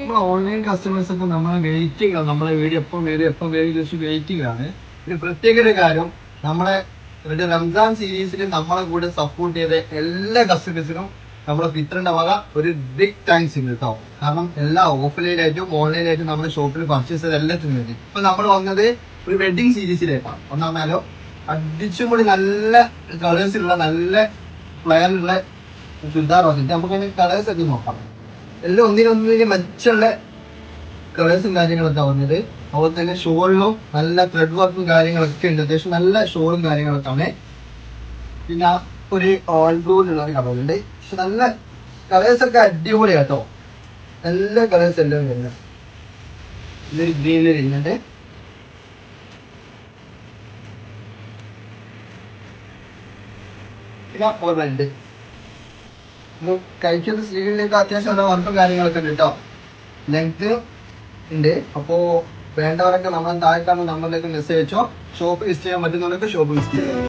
നമ്മളെ online customers ഒക്കെ നമ്മളെ വെയിറ്റിംഗ് ആണ്. നമ്മളെ വീഡിയോ എപ്പം വെയിറ്റിംഗ് ആണ്. ഒരു പ്രത്യേക ഒരു കാര്യം, നമ്മളെ ഒരു റംസാൻ സീരീസിൽ നമ്മളെ കൂടെ സപ്പോർട്ട് ചെയ്ത എല്ലാ കസ്റ്റമേഴ്സിനും നമ്മളെ ഫിത്രന്റെ വക ഒരു ബിഗ് താങ്ക്സ് ഉണ്ട് കേട്ടോ. കാരണം എല്ലാ ഓഫ്ലൈനായിട്ടും ഓൺലൈനായിട്ടും നമ്മുടെ ഷോപ്പിൽ പർച്ചേസ് ചെയ്ത് എല്ലാത്തിനും വേണ്ടി. ഇപ്പൊ നമ്മൾ വന്നത് ഒരു വെഡിങ് സീരീസിലേക്കാണ്. ഒന്നാമല്ലോ അടിച്ചും കൂടി നല്ല കളേഴ്സിലുള്ള നല്ല ഫ്ലയറുള്ള ചുരിദാർ വന്നിട്ട് നമുക്ക് അതിന് കളേഴ്സ് ഒക്കെ നോക്കാം. എല്ലാം ഒന്നിനൊന്നിന് മെച്ചുള്ള കളേഴ്സും കാര്യങ്ങളൊക്കെ വന്നത്. അതുപോലെ തന്നെ ഷോളിലും നല്ല ത്രെഡ് വർക്കും കാര്യങ്ങളൊക്കെ ഉണ്ട്. അത്യാവശ്യം നല്ല ഷോളും കാര്യങ്ങളൊക്കെ ആണ്. പിന്നെ ഒരു ഓൾ ബ്ലൂലുള്ള ഒരു കളറുണ്ട്. പക്ഷെ നല്ല കളേഴ്സ് ഒക്കെ അടിപൊളി കേട്ടോ. നല്ല കളേഴ്സ് എല്ലാം വരുന്നത്. ഇതൊരു ഗ്രീനിൽ വരുന്നുണ്ട്. പിന്നെ ഓർമ്മയുണ്ട് കഴിക്കുന്ന സ്ത്രീകളിലേക്ക് അത്യാവശ്യം വർക്കും കാര്യങ്ങളൊക്കെ ഉണ്ട് കേട്ടോ. ലെങ്ത് ഉണ്ട്. അപ്പോ വേണ്ടവരൊക്കെ നമ്മൾ താഴെ കാണുന്ന നമ്പറിലേക്ക് മെസ്സേജ് അയച്ചോ. ഷോപ്പ് വിസിറ്റ് ചെയ്യാൻ പറ്റുന്നവരൊക്കെ ഷോപ്പ് വിസിറ്റ് ചെയ്യാം.